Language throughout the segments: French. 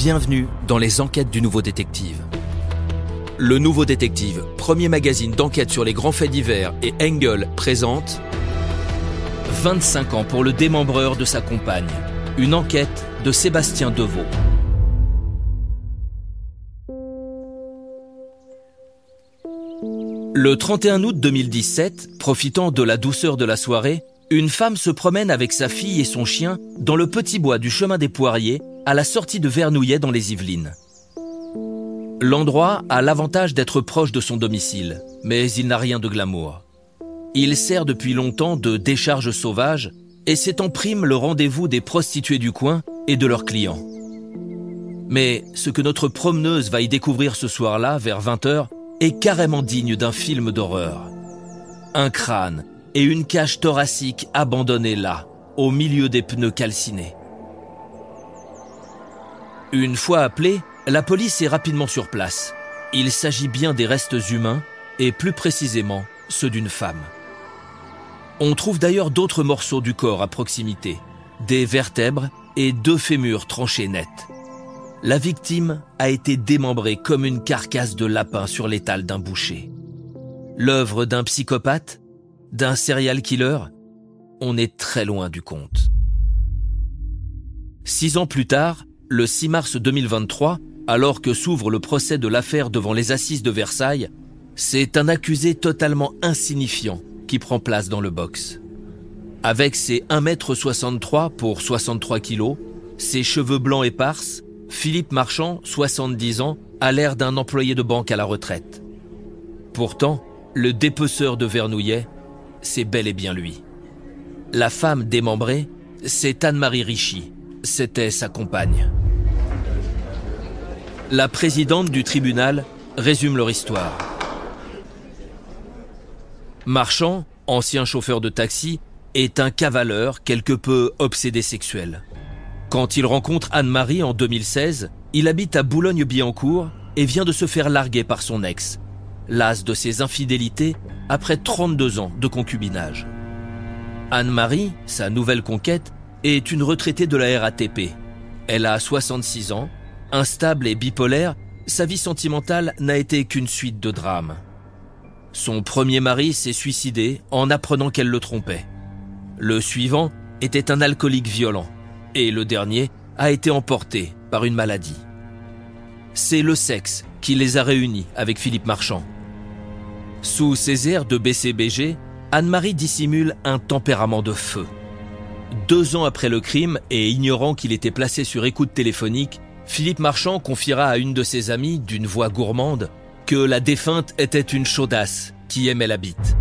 Bienvenue dans les enquêtes du Nouveau Détective. Le Nouveau Détective, premier magazine d'enquête sur les grands faits divers, et Engel présente 25 ans pour le démembreur de sa compagne. Une enquête de Sébastien Deveau. Le 31 août 2017, profitant de la douceur de la soirée, une femme se promène avec sa fille et son chien dans le petit bois du chemin des Poiriers, à la sortie de Vernouillet dans les Yvelines. L'endroit a l'avantage d'être proche de son domicile, mais il n'a rien de glamour. Il sert depuis longtemps de décharge sauvage et c'est en prime le rendez-vous des prostituées du coin et de leurs clients. Mais ce que notre promeneuse va y découvrir ce soir-là, vers 20h, est carrément digne d'un film d'horreur. Un crâne et une cage thoracique abandonnés là, au milieu des pneus calcinés. Une fois appelée, la police est rapidement sur place. Il s'agit bien des restes humains, et plus précisément ceux d'une femme. On trouve d'ailleurs d'autres morceaux du corps à proximité, des vertèbres et 2 fémurs tranchés nets. La victime a été démembrée comme une carcasse de lapin sur l'étal d'un boucher. L'œuvre d'un psychopathe, d'un serial killer, on est très loin du compte. 6 ans plus tard, le 6 mars 2023, alors que s'ouvre le procès de l'affaire devant les assises de Versailles, c'est un accusé totalement insignifiant qui prend place dans le box. Avec ses 1,63 m pour 63 kg, ses cheveux blancs épars, Philippe Marchand, 70 ans, a l'air d'un employé de banque à la retraite. Pourtant, le dépeceur de Vernouillet, c'est bel et bien lui. La femme démembrée, c'est Anne-Marie Richy. C'était sa compagne. La présidente du tribunal résume leur histoire. Marchand, ancien chauffeur de taxi, est un cavaleur quelque peu obsédé sexuel. Quand il rencontre Anne-Marie en 2016, il habite à Boulogne-Billancourt et vient de se faire larguer par son ex, las de ses infidélités après 32 ans de concubinage. Anne-Marie, sa nouvelle conquête, est une retraitée de la RATP. Elle a 66 ans, instable et bipolaire, sa vie sentimentale n'a été qu'une suite de drames. Son premier mari s'est suicidé en apprenant qu'elle le trompait. Le suivant était un alcoolique violent et le dernier a été emporté par une maladie. C'est le sexe qui les a réunis avec Philippe Marchand. Sous ses airs de BCBG, Anne-Marie dissimule un tempérament de feu. 2 ans après le crime et ignorant qu'il était placé sur écoute téléphonique, Philippe Marchand confiera à une de ses amies, d'une voix gourmande, que la défunte était une chaudasse qui aimait la bite.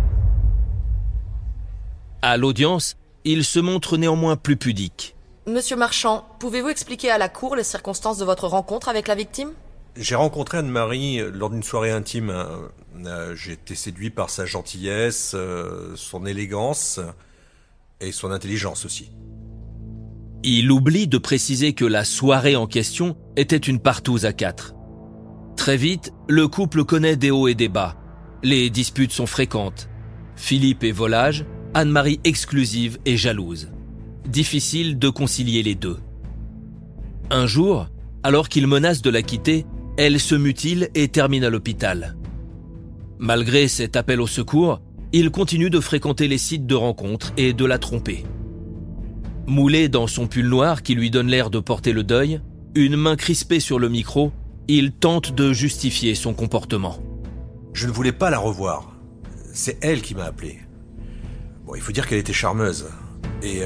À l'audience, il se montre néanmoins plus pudique. Monsieur Marchand, pouvez-vous expliquer à la cour les circonstances de votre rencontre avec la victime ? J'ai rencontré Anne-Marie lors d'une soirée intime. J'ai été séduit par sa gentillesse, son élégance et son intelligence aussi. Il oublie de préciser que la soirée en question était une partouze à 4. Très vite, le couple connaît des hauts et des bas. Les disputes sont fréquentes. Philippe est volage, Anne-Marie exclusive et jalouse. Difficile de concilier les deux. Un jour, alors qu'il menace de la quitter, elle se mutile et termine à l'hôpital. Malgré cet appel au secours, il continue de fréquenter les sites de rencontres et de la tromper. Moulé dans son pull noir qui lui donne l'air de porter le deuil, une main crispée sur le micro, il tente de justifier son comportement. Je ne voulais pas la revoir. C'est elle qui m'a appelé. Bon, il faut dire qu'elle était charmeuse. Et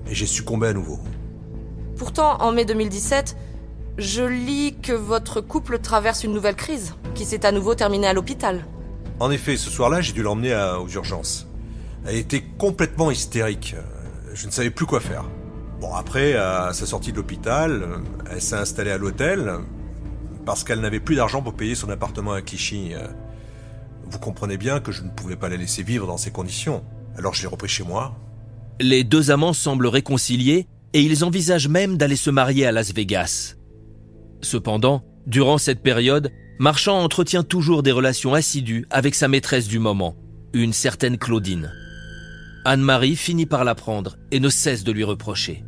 j'ai succombé à nouveau. Pourtant, en mai 2017, je lis que votre couple traverse une nouvelle crise, qui s'est à nouveau terminée à l'hôpital. En effet, ce soir-là, j'ai dû l'emmener aux urgences. Elle était complètement hystérique. Je ne savais plus quoi faire. Bon, après, à sa sortie de l'hôpital, elle s'est installée à l'hôtel parce qu'elle n'avait plus d'argent pour payer son appartement à Clichy. Vous comprenez bien que je ne pouvais pas la laisser vivre dans ces conditions. Alors je l'ai repris chez moi. Les deux amants semblent réconciliés et ils envisagent même d'aller se marier à Las Vegas. Cependant, durant cette période, Marchand entretient toujours des relations assidues avec sa maîtresse du moment, une certaine Claudine. Anne-Marie finit par l'apprendre et ne cesse de lui reprocher.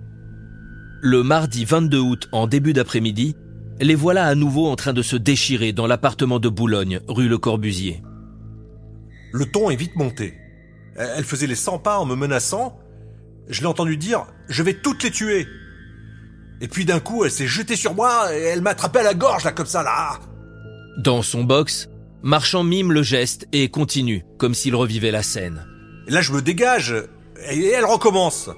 Le mardi 22 août, en début d'après-midi, les voilà à nouveau en train de se déchirer dans l'appartement de Boulogne, rue Le Corbusier. Le ton est vite monté. Elle faisait les 100 pas en me menaçant. Je l'ai entendu dire « Je vais toutes les tuer !» Et puis d'un coup, elle s'est jetée sur moi et elle m'a attrapé à la gorge, là, comme ça, là. Dans son box, Marchand mime le geste et continue, comme s'il revivait la scène. Et là, je me dégage et elle recommence.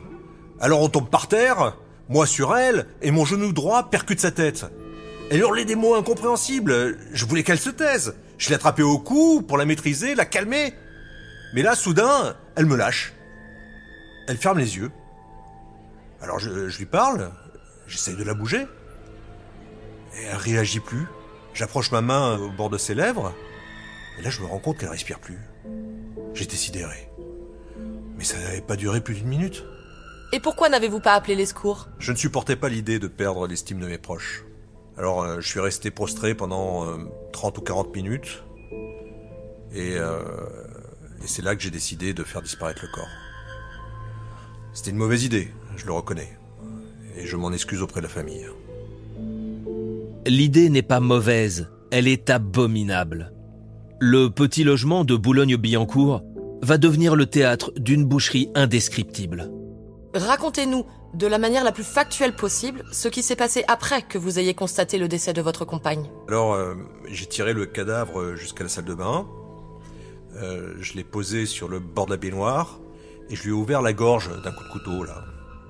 Alors on tombe par terre, moi sur elle, et mon genou droit percute sa tête. Elle hurlait des mots incompréhensibles. Je voulais qu'elle se taise. Je l'ai attrapée au cou pour la maîtriser, la calmer. Mais là, soudain, elle me lâche. Elle ferme les yeux. Alors je lui parle, j'essaye de la bouger. Et elle réagit plus. J'approche ma main au bord de ses lèvres. Et là, je me rends compte qu'elle respire plus. J'étais sidéré. Mais ça n'avait pas duré plus d'1 minute. Et pourquoi n'avez-vous pas appelé les secours? Je ne supportais pas l'idée de perdre l'estime de mes proches. Alors, je suis resté prostré pendant 30 ou 40 minutes. Et c'est là que j'ai décidé de faire disparaître le corps. C'était une mauvaise idée, je le reconnais. Et je m'en excuse auprès de la famille. L'idée n'est pas mauvaise, elle est abominable. Le petit logement de Boulogne-Billancourt va devenir le théâtre d'une boucherie indescriptible. Racontez-nous, de la manière la plus factuelle possible, ce qui s'est passé après que vous ayez constaté le décès de votre compagne. Alors, j'ai tiré le cadavre jusqu'à la salle de bain. Je l'ai posé sur le bord de la baignoire et je lui ai ouvert la gorge d'un coup de couteau, là.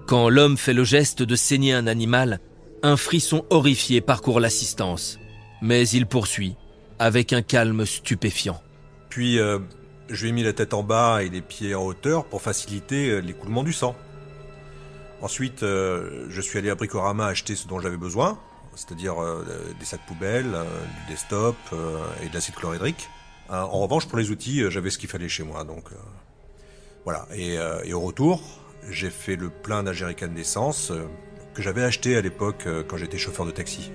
Quand l'homme fait le geste de saigner un animal, un frisson horrifié parcourt l'assistance. Mais il poursuit, avec un calme stupéfiant. Puis, je lui ai mis la tête en bas et les pieds en hauteur pour faciliter l'écoulement du sang. Ensuite, je suis allé à Bricorama acheter ce dont j'avais besoin, c'est-à-dire des sacs poubelles, du desktop et de l'acide chlorhydrique. En revanche, pour les outils, j'avais ce qu'il fallait chez moi, donc voilà. Et au retour, j'ai fait le plein d'un jerrycan d'essence que j'avais acheté à l'époque quand j'étais chauffeur de taxi.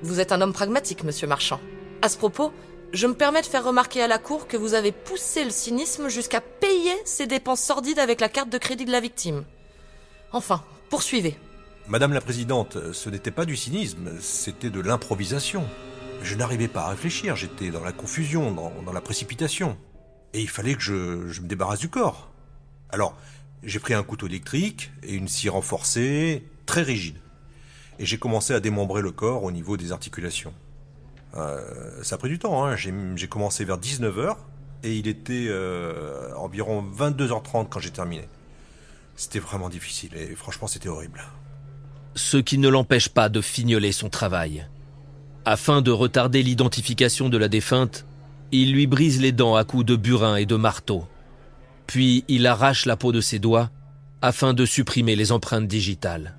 Vous êtes un homme pragmatique, monsieur Marchand. À ce propos, je me permets de faire remarquer à la cour que vous avez poussé le cynisme jusqu'à payer ses dépenses sordides avec la carte de crédit de la victime. Enfin, poursuivez. Madame la Présidente, ce n'était pas du cynisme, c'était de l'improvisation. Je n'arrivais pas à réfléchir, j'étais dans la confusion, dans la précipitation. Et il fallait que je me débarrasse du corps. Alors, j'ai pris un couteau électrique et une scie renforcée, très rigide. Et j'ai commencé à démembrer le corps au niveau des articulations. Ça a pris du temps, hein. J'ai commencé vers 19h et il était environ 22h30 quand j'ai terminé. C'était vraiment difficile et franchement c'était horrible. Ce qui ne l'empêche pas de fignoler son travail. Afin de retarder l'identification de la défunte, il lui brise les dents à coups de burin et de marteau. Puis il arrache la peau de ses doigts afin de supprimer les empreintes digitales.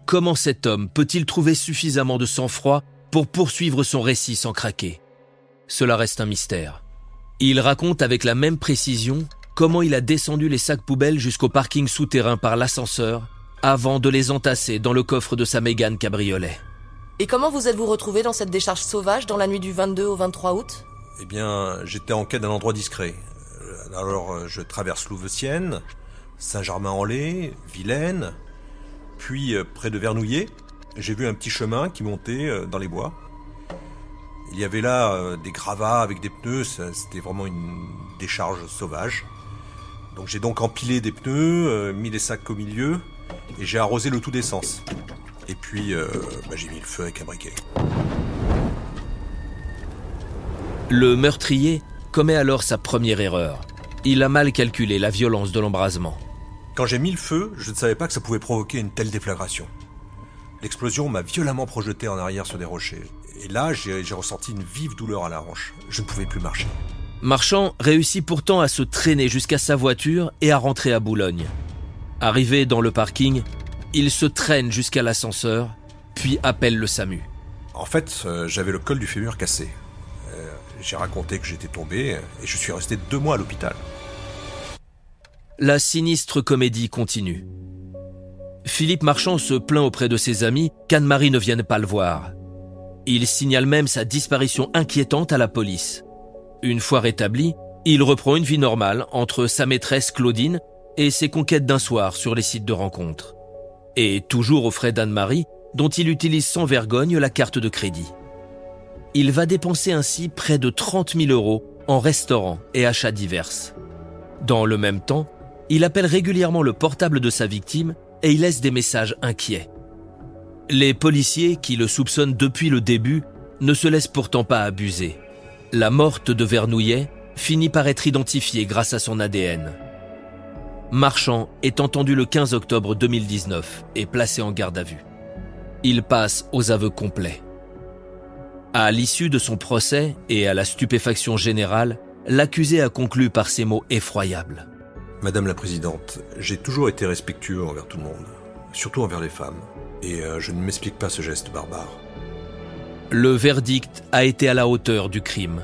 Comment cet homme peut-il trouver suffisamment de sang-froid pour poursuivre son récit sans craquer? Cela reste un mystère. Il raconte avec la même précision comment il a descendu les sacs poubelles jusqu'au parking souterrain par l'ascenseur avant de les entasser dans le coffre de sa Mégane cabriolet. Et comment vous êtes-vous retrouvé dans cette décharge sauvage dans la nuit du 22 au 23 août? Eh bien, j'étais en quête d'un endroit discret. Alors, je traverse Louveciennes, Saint-Germain-en-Laye, Vilaine, puis près de Vernouillet, j'ai vu un petit chemin qui montait dans les bois. Il y avait là des gravats avec des pneus, c'était vraiment une décharge sauvage. Donc j'ai donc empilé des pneus, mis les sacs au milieu, et j'ai arrosé le tout d'essence. Et puis, j'ai mis le feu avec un briquet. Le meurtrier commet alors sa première erreur. Il a mal calculé la violence de l'embrasement. Quand j'ai mis le feu, je ne savais pas que ça pouvait provoquer une telle déflagration. L'explosion m'a violemment projeté en arrière sur des rochers. Et là, j'ai ressenti une vive douleur à la hanche. Je ne pouvais plus marcher. Marchand réussit pourtant à se traîner jusqu'à sa voiture et à rentrer à Boulogne. Arrivé dans le parking, il se traîne jusqu'à l'ascenseur, puis appelle le SAMU. En fait, j'avais le col du fémur cassé. J'ai raconté que j'étais tombé et je suis resté 2 mois à l'hôpital. La sinistre comédie continue. Philippe Marchand se plaint auprès de ses amis qu'Anne-Marie ne vienne pas le voir. Il signale même sa disparition inquiétante à la police. Une fois rétabli, il reprend une vie normale entre sa maîtresse Claudine et ses conquêtes d'un soir sur les sites de rencontres. Et toujours aux frais d'Anne-Marie, dont il utilise sans vergogne la carte de crédit. Il va dépenser ainsi près de 30 000 € en restaurants et achats divers. Dans le même temps, il appelle régulièrement le portable de sa victime et il laisse des messages inquiets. Les policiers, qui le soupçonnent depuis le début, ne se laissent pourtant pas abuser. La morte de Vernouillet finit par être identifiée grâce à son ADN. Marchand est entendu le 15 octobre 2019 et placé en garde à vue. Il passe aux aveux complets. À l'issue de son procès et à la stupéfaction générale, l'accusé a conclu par ces mots effroyables. Madame la Présidente, j'ai toujours été respectueux envers tout le monde, surtout envers les femmes, et je ne m'explique pas ce geste barbare. Le verdict a été à la hauteur du crime.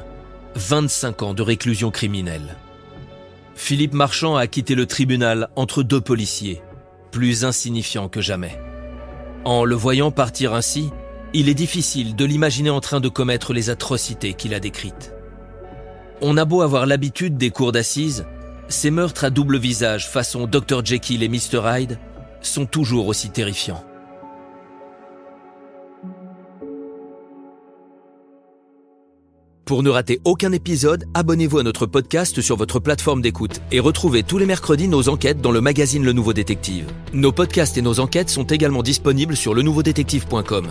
25 ans de réclusion criminelle. Philippe Marchand a quitté le tribunal entre deux policiers, plus insignifiants que jamais. En le voyant partir ainsi, il est difficile de l'imaginer en train de commettre les atrocités qu'il a décrites. On a beau avoir l'habitude des cours d'assises, ces meurtres à double visage façon Dr Jekyll et Mr Hyde sont toujours aussi terrifiants. Pour ne rater aucun épisode, abonnez-vous à notre podcast sur votre plateforme d'écoute et retrouvez tous les mercredis nos enquêtes dans le magazine Le Nouveau Détective. Nos podcasts et nos enquêtes sont également disponibles sur lenouveaudétective.com.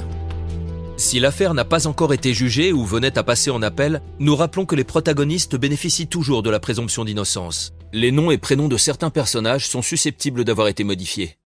Si l'affaire n'a pas encore été jugée ou venait à passer en appel, nous rappelons que les protagonistes bénéficient toujours de la présomption d'innocence. Les noms et prénoms de certains personnages sont susceptibles d'avoir été modifiés.